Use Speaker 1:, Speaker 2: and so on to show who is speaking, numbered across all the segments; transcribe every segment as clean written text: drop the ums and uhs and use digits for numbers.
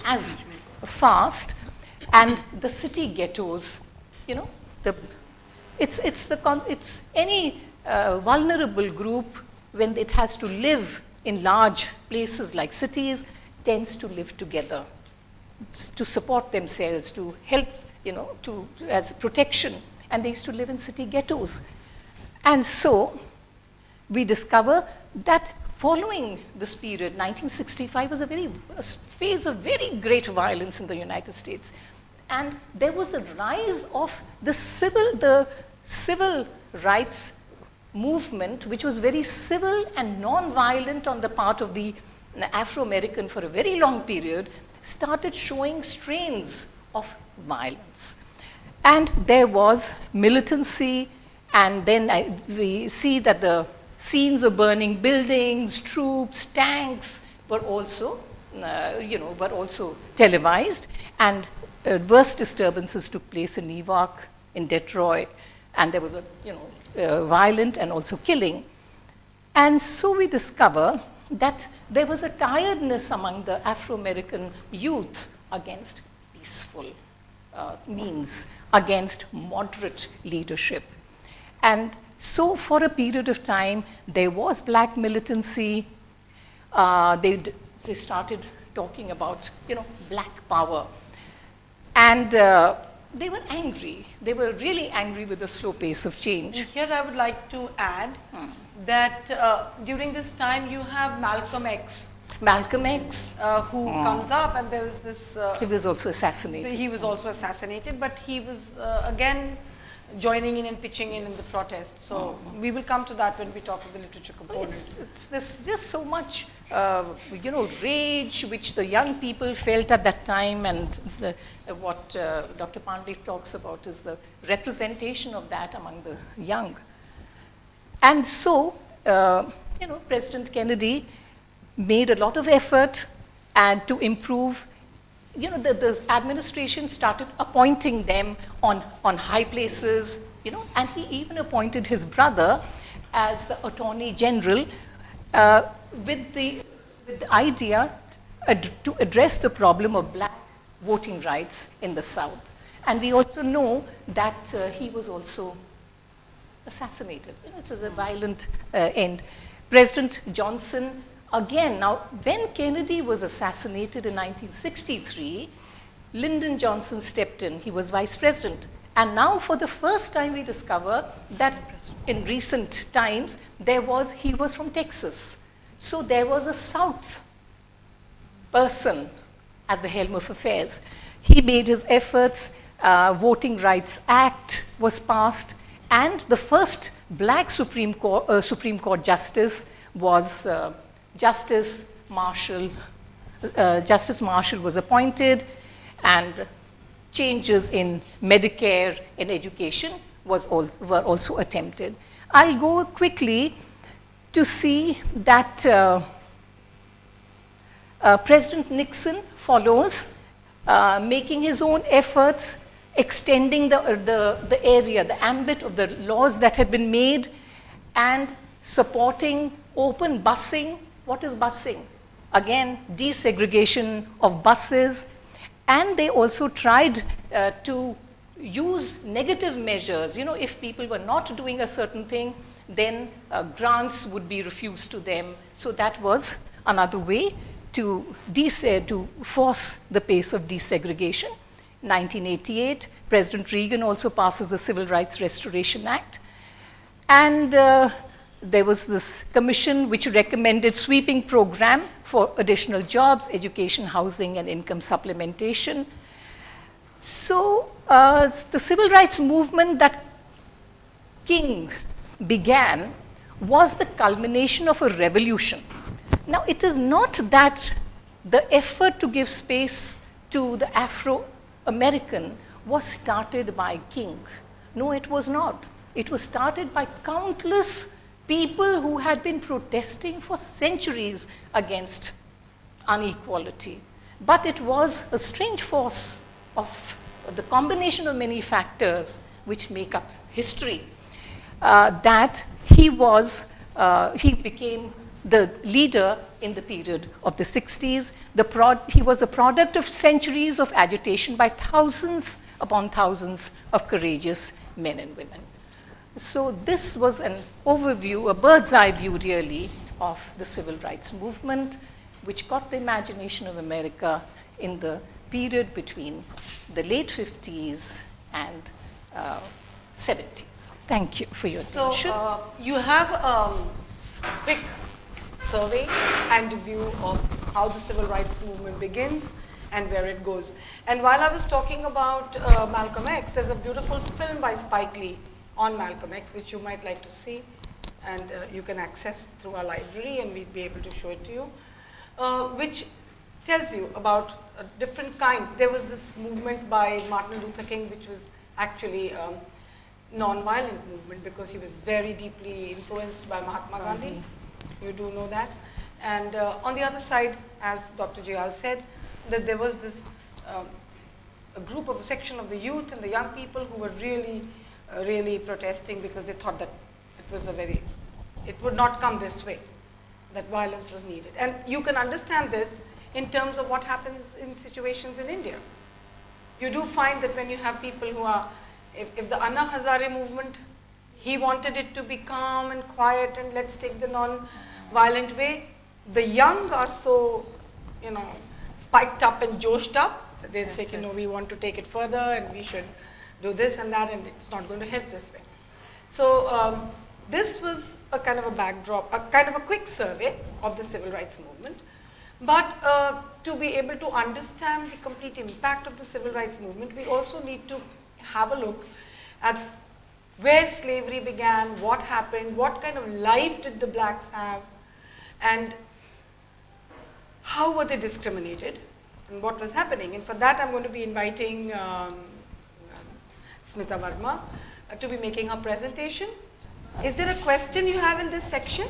Speaker 1: as fast, and the city ghettos, you know, it's any vulnerable group, when it has to live in large places like cities, tends to live together to support themselves, to help, you know, as protection, and they used to live in city ghettos. And so we discover that following this period, 1965 was a phase of very great violence in the United States. And there was the rise of the civil rights movement, which was very civil and non-violent on the part of the Afro-American for a very long period, started showing strains of violence. And there was militancy, and then we see that the scenes of burning buildings, troops, tanks were also, were also televised, and worse disturbances took place in Newark, in Detroit, and there was violent and also killing. And so we discover that there was a tiredness among the Afro-American youth against peaceful means, against moderate leadership. And so for a period of time, there was black militancy. They started talking about, black power. And they were angry. They were really angry with the slow pace of change.
Speaker 2: And here I would like to add that during this time you have Malcolm X.
Speaker 1: Malcolm X.
Speaker 2: Who comes up, and there was this...
Speaker 1: he was also assassinated.
Speaker 2: He was also assassinated, but he was again joining in and pitching in the protest. So we will come to that when we talk of the literature component.
Speaker 1: There's just so much, rage which the young people felt at that time, and what Dr. Pandey talks about is the representation of that among the young. And so, President Kennedy made a lot of effort and to improve. The administration started appointing them on high places, and he even appointed his brother as the Attorney General with the idea to address the problem of black voting rights in the South. And we also know that he was also assassinated. It was a violent end. President Johnson, again, now when Kennedy was assassinated in 1963, Lyndon Johnson stepped in. He was vice president. And now for the first time we discover that in recent times, he was from Texas. So there was a South person at the helm of affairs. He made his efforts. Voting Rights Act was passed, and the first black Supreme Court justice was Justice Marshall. Justice Marshall was appointed, and changes in Medicare and education were also attempted. I'll go quickly to see that President Nixon follows, making his own efforts, extending the area, the ambit of the laws that had been made, and supporting open busing. What is busing? Again, desegregation of buses. And they also tried to use negative measures. If people were not doing a certain thing, then grants would be refused to them. So that was another way to force the pace of desegregation. 1988, President Reagan also passes the Civil Rights Restoration Act. And there was this commission which recommended sweeping program for additional jobs, education, housing, and income supplementation. So the civil rights movement that King began was the culmination of a revolution. Now, it is not that the effort to give space to the Afro-American was started by King. No, it was not. It was started by countless people who had been protesting for centuries against inequality. But it was a strange force of the combination of many factors which make up history that he became the leader in the period of the 60s. He was the product of centuries of agitation by thousands upon thousands of courageous men and women. So this was an overview, a bird's eye view really, of the civil rights movement, which caught the imagination of America in the period between the late 50s and 70s. Thank you for your attention.
Speaker 2: So you have a quick survey and view of how the civil rights movement begins and where it goes. And while I was talking about Malcolm X, there's a beautiful film by Spike Lee on Malcolm X, which you might like to see, and you can access through our library, and we'd be able to show it to you, which tells you about a different kind. There was this movement by Martin Luther King, which was actually non-violent movement because he was very deeply influenced by Mahatma Gandhi. You do know that. And on the other side, as Dr. Jayal said, that there was this a section of the youth and the young people who were really protesting because they thought that it would not come this way, that violence was needed. And you can understand this in terms of what happens in situations in India. You do find that when you have people who are, if the Anna Hazare movement, he wanted it to be calm and quiet and let's take the non-violent way. The young are so, spiked up and joshed up. They'd say, we want to take it further and we should do this and that, and it's not going to hit this way. So this was a kind of a backdrop, a kind of a quick survey of the civil rights movement. But to be able to understand the complete impact of the civil rights movement, we also need to have a look at where slavery began, what happened, what kind of life did the blacks have, and how were they discriminated, and what was happening. And for that, I'm going to be inviting Smita Verma to be making her presentation. Is there a question you have in this section?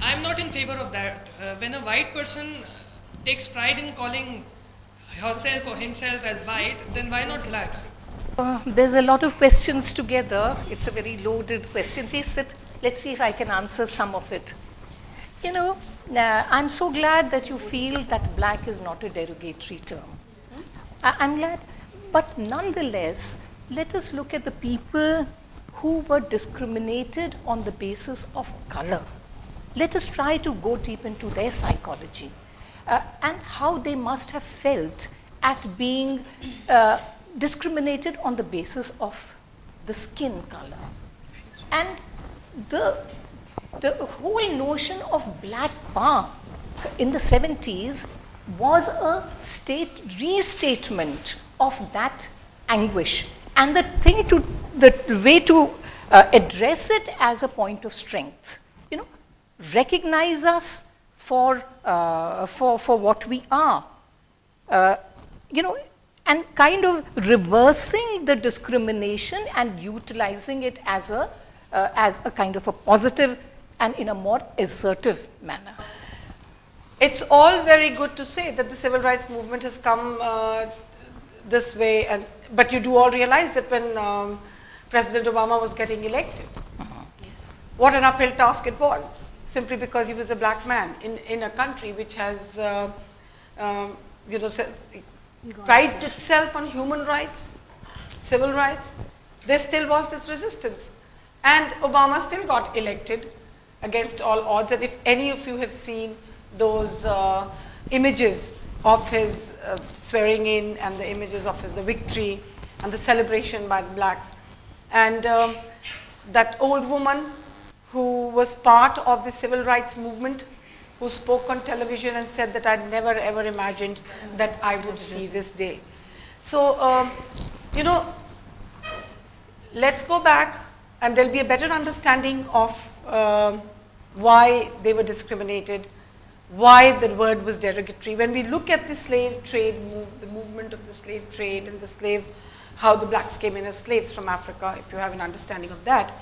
Speaker 3: I'm not in favor of that. When a white person takes pride in calling herself or himself as white, then why not black?
Speaker 1: There's a lot of questions together. It's a very loaded question. Please sit. Let's see if I can answer some of it. I'm so glad that you feel that black is not a derogatory term. I'm glad. But nonetheless, let us look at the people who were discriminated on the basis of color. Let us try to go deep into their psychology and how they must have felt at being discriminated on the basis of the skin color. And the whole notion of black power in the 70s was a restatement of that anguish. And the way to address it as a point of strength, recognize us for what we are, and kind of reversing the discrimination and utilizing it as a kind of a positive and in a more assertive manner.
Speaker 2: It's all very good to say that the civil rights movement has come this way, but you do all realize that when President Obama was getting elected, what an uphill task it was, simply because he was a black man in a country which has, prides itself on human rights, civil rights. There still was this resistance. And Obama still got elected against all odds. And if any of you have seen those images of his swearing in and the images of the victory and the celebration by the blacks, and that old woman who was part of the civil rights movement, who spoke on television and said that I'd never ever imagined that I would see this day. So, let's go back and there'll be a better understanding of why they were discriminated, why the word was derogatory. When we look at the slave trade, the movement of the slave trade and how the blacks came in as slaves from Africa, if you have an understanding of that,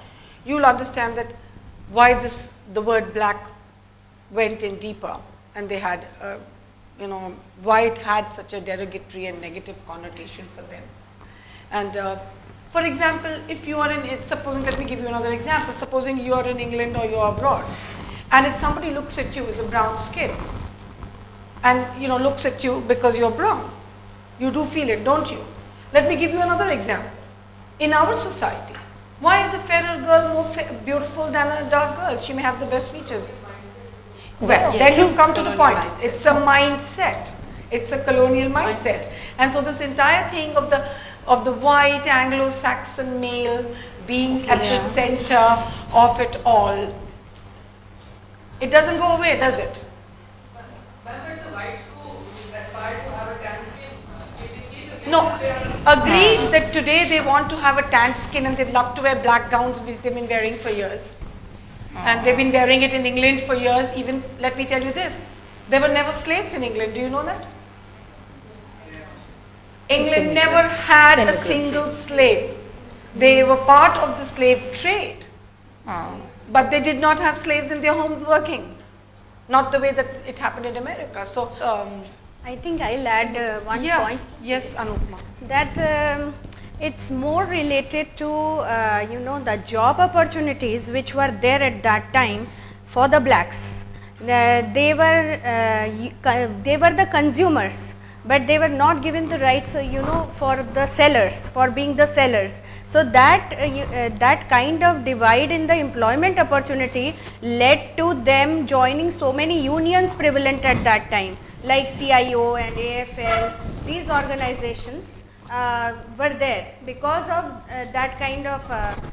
Speaker 2: you'll understand that why the word black went in deeper, and they had, why it had such a derogatory and negative connotation for them. And for example, if you are let me give you another example. Supposing you are in England or you are abroad, And if somebody looks at you with a brown skin, and looks at you because you're brown, you do feel it, don't you? Let me give you another example. In our society, why is a fairer girl more beautiful than a dark girl? She may have the best features. Well, then you come to the point. It's a mindset. It's a colonial mindset. And so this entire thing of the white Anglo-Saxon male being at the center of it all, it doesn't go away, does it?
Speaker 3: But the whites who aspire to have a tan skin, if we see the
Speaker 2: No, agreed that today they want to have a tanned skin and they love to wear black gowns, which they've been wearing for years. And they've been wearing it in England for years. Even, let me tell you this, there were never slaves in England. Do you know that? England never had a single slave. They were part of the slave trade. But they did not have slaves in their homes working. Not the way that it happened in America. So,
Speaker 4: I think I'll add one point.
Speaker 2: Yes, Anupma.
Speaker 4: That it's more related to the job opportunities which were there at that time for the blacks. They were the consumers, but they were not given the rights, for the sellers, for being the sellers. So that kind of divide in the employment opportunity led to them joining so many unions prevalent at that time, like CIO and AFL. These organizations were there because of that kind of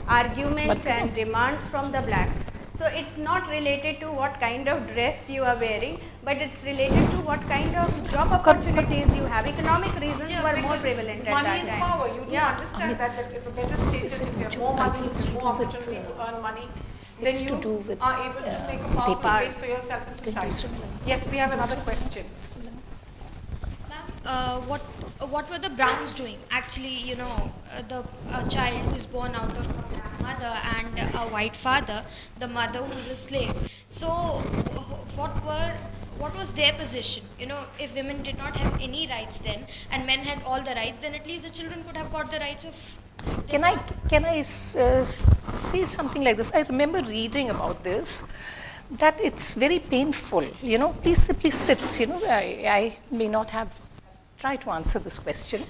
Speaker 4: argument and demands from the blacks. So it's not related to what kind of dress you are wearing, but it's related to what kind of job opportunities you have. Economic reasons were more prevalent at that time.
Speaker 2: Money is power. You do understand that if a better status, if you have more money, if you have more opportunity to earn money, then you are able to make a powerful case for yourself in society. Yes, we have another question.
Speaker 5: Ma'am, what were the Browns doing? Actually, the child who is born out of a black mother and a white father, the mother who is a slave. So, what was their position? If women did not have any rights then, and men had all the rights, then at least the children could have got the rights of.
Speaker 1: Can I say something like this? I remember reading about this, that it's very painful. Please simply sit. I may not have tried to answer this question.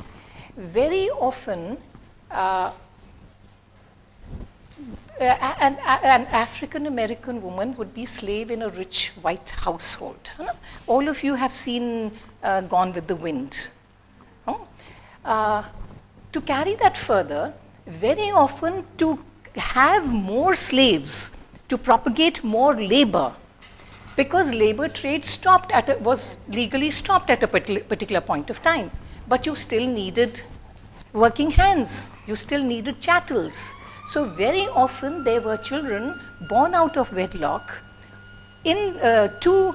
Speaker 1: Very often, an African American woman would be slave in a rich white household. All of you have seen Gone with the Wind. To carry that further, very often to have more slaves, to propagate more labor, because labor trade was legally stopped at a particular point of time. But you still needed working hands, you still needed chattels. So very often there were children born out of wedlock to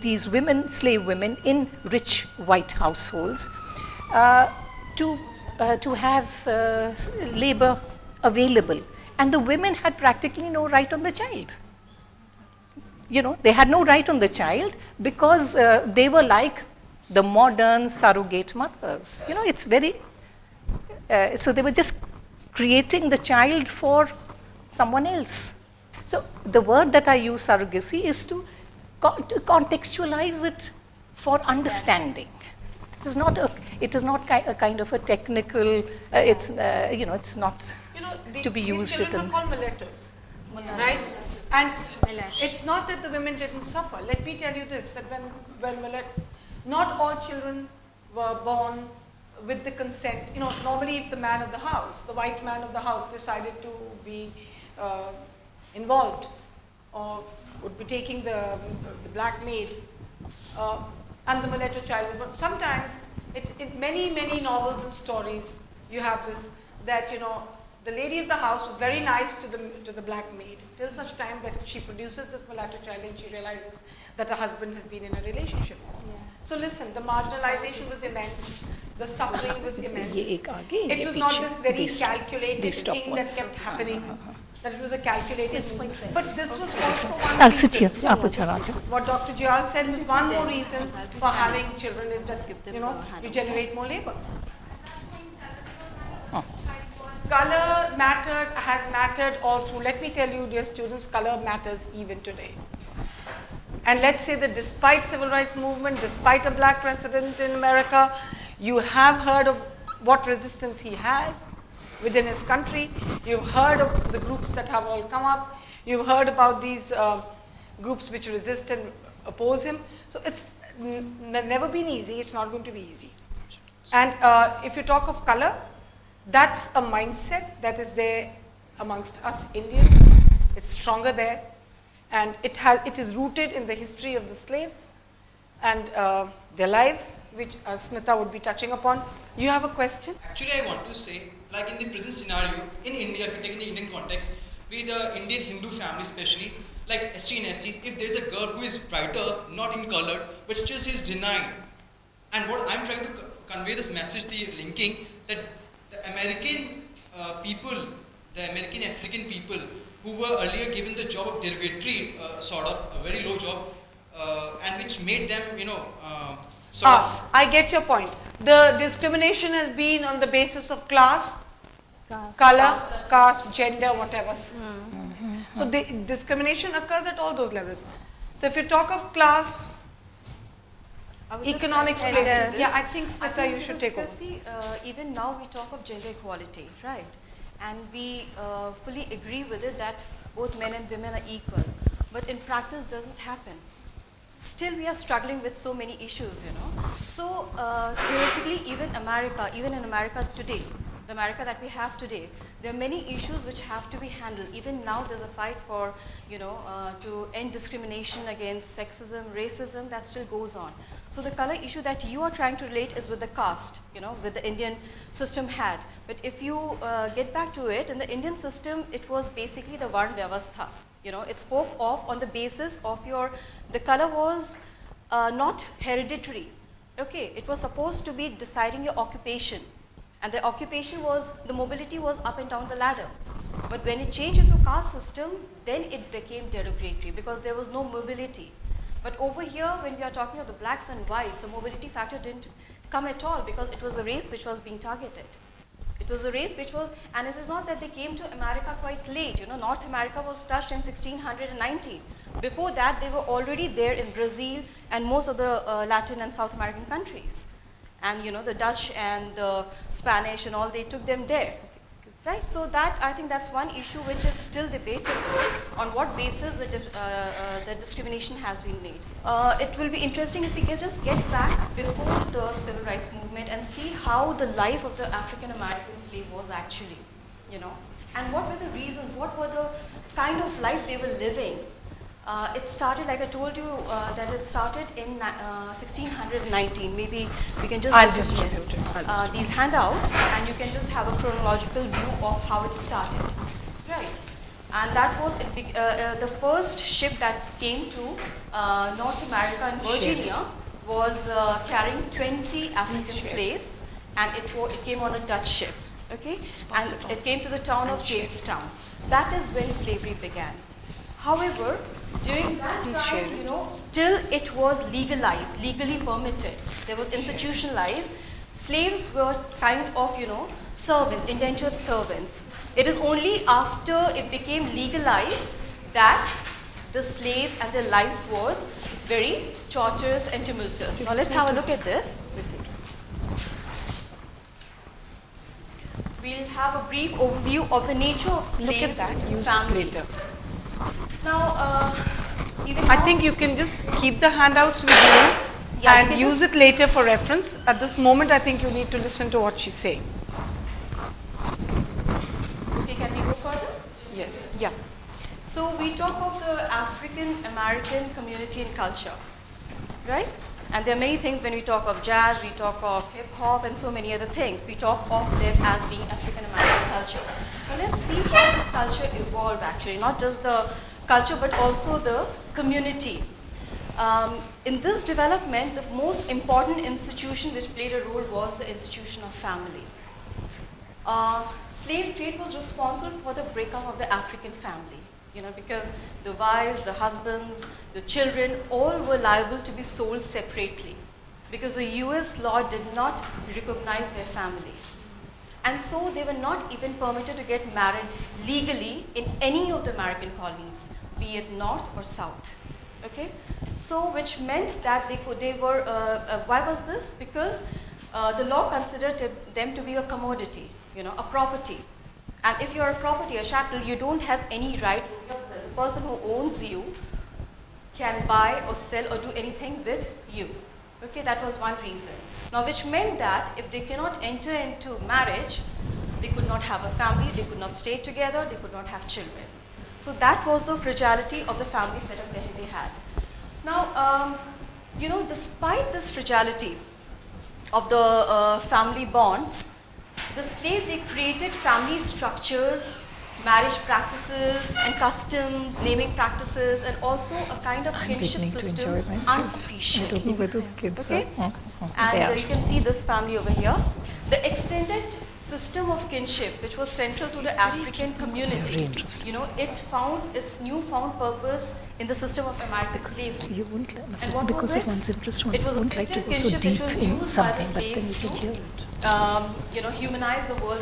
Speaker 1: these women, slave women in rich white households, to have labor available. And the women had practically no right on the child. They had no right on the child because they were like the modern surrogate mothers. It's very, so they were just creating the child for someone else. So the word that I use, surrogacy, is to contextualize it for understanding. It is not a kind of a technical, it's not to be used.
Speaker 2: These children were called mulattoes, right? And it's not that the women didn't suffer. Let me tell you this, that when not all children were born with the consent. Normally if the man of the house, the white man of the house decided to be involved or would be taking the black maid and the mulatto child. But sometimes, in many novels and stories, you have this, that the lady of the house was very nice to the black maid till such time that she produces this mulatto child and she realizes that her husband has been in a relationship. So listen, the marginalization was immense, the suffering was immense. It was not this very calculated thing that kept happening, that it was a calculated thing. But this was also one reason.
Speaker 1: Sit here.
Speaker 2: What Dr. Jayal said was one more reason for having children is that, you generate more labor. color has mattered all through. Let me tell you, dear students, color matters even today. And let's say that despite civil rights movement, despite a black president in America, you have heard of what resistance he has within his country. You've heard of the groups that have all come up. You've heard about these groups which resist and oppose him. So it's never been easy. It's not going to be easy. And if you talk of color, that's a mindset that is there amongst us Indians. It's stronger there. And it is rooted in the history of the slaves and their lives, which Smita would be touching upon. You have a question?
Speaker 6: Actually, I want to say, like in the present scenario, in India, if you take in the Indian context, with the Indian Hindu family especially, like ST and SCs, if there's a girl who is brighter, not in color, but still she is denied. And what I'm trying to convey this message, the linking, that the American people, the American African people, who were earlier given the job of derogatory, sort of, a very low job, and which made them,
Speaker 2: I get your point. The discrimination has been on the basis of class, color, caste, gender, whatever. So the discrimination occurs at all those levels. So if you talk of class, economics, yeah, I think Smita, you should take over.
Speaker 7: Because see, even now we talk of gender equality, right? And we fully agree with it that both men and women are equal. But in practice, does it happen? Still, we are struggling with so many issues, So theoretically, even in America today, the America that we have today, there are many issues which have to be handled. Even now, there's a fight for, to end discrimination against sexism, racism, that still goes on. So the color issue that you are trying to relate is with the caste, with the Indian system had. But if you get back to it, in the Indian system, it was basically the Varn Vyavastha. It spoke of on the basis of the color was not hereditary. Okay, it was supposed to be deciding your occupation. And the occupation was, the mobility was up and down the ladder. But when it changed into caste system, then it became derogatory because there was no mobility. But over here, when we are talking of the blacks and whites, the mobility factor didn't come at all because it was a race which was being targeted. It was a race which was, and it is not that they came to America quite late. North America was touched in 1690. Before that, they were already there in Brazil and most of the Latin and South American countries. And the Dutch and the Spanish and all, they took them there. Right? So that, I think that's one issue which is still debatable, on what basis the discrimination has been made. It will be interesting if we can just get back before the civil rights movement and see how the life of the African American slave was actually, and what were the reasons, what were the kind of life they were living. It started, like I told you, that it started in 1619. Maybe we can just these handouts, and you can just have a chronological view of how it started. Right. And that was the first ship that came to North America and Virginia was carrying 20 African slaves, and it came on a Dutch ship. Okay, and it came to the town of Jamestown. That is when slavery began. However, during that time, till it was legalized, legally permitted, there was institutionalized, slaves were kind of, servants, indentured servants. It is only after it became legalized that the slaves and their lives was very torturous and tumultuous. Now let's have a look at this. We'll have a brief overview of the nature of slave
Speaker 2: Look at that, use this
Speaker 7: family.
Speaker 2: later.
Speaker 7: Now,
Speaker 2: I think you can just keep the handouts with you and use it later for reference. At this moment, I think you need to listen to what she's saying.
Speaker 7: Okay, can we go further?
Speaker 2: Yes, yeah.
Speaker 7: So we talk of the African American community and culture, right? And there are many things when we talk of jazz, we talk of hip hop and so many other things. We talk of them as being African American culture. Now let's see how this culture evolved actually, not just the culture but also the community. In this development, the most important institution which played a role was the institution of family. Slave trade was responsible for the breakup of the African family. Because the wives, the husbands, the children, all were liable to be sold separately because the US law did not recognize their family. And so they were not even permitted to get married legally in any of the American colonies, be it North or South. Okay? So which meant that why was this? Because the law considered them to be a commodity, a property. And if you're a property, a chattel, you don't have any right to yourself. The person who owns you can buy or sell or do anything with you. Okay, that was one reason. Now, which meant that if they cannot enter into marriage, they could not have a family, they could not stay together, they could not have children. So that was the fragility of the family setup that they had. Now, despite this fragility of the family bonds, the slaves, they created family structures, marriage practices and customs, naming practices, and also a kind of kinship system unofficially.
Speaker 1: I don't know whether the kids
Speaker 7: Okay?
Speaker 1: are.
Speaker 7: And you can see this family over here. The extended system of kinship, which was central to the African community,
Speaker 1: Very interesting.
Speaker 7: it found its newfound purpose in the system of American slavery.
Speaker 1: You won't,
Speaker 7: And what
Speaker 1: because
Speaker 7: was
Speaker 1: of
Speaker 7: it?
Speaker 1: one's interest, one
Speaker 7: It was
Speaker 1: won't like to
Speaker 7: effective
Speaker 1: go so
Speaker 7: kinship
Speaker 1: deep
Speaker 7: which was
Speaker 1: in
Speaker 7: used by the
Speaker 1: something, but then
Speaker 7: slaves
Speaker 1: you can
Speaker 7: to
Speaker 1: hear it.
Speaker 7: humanize the world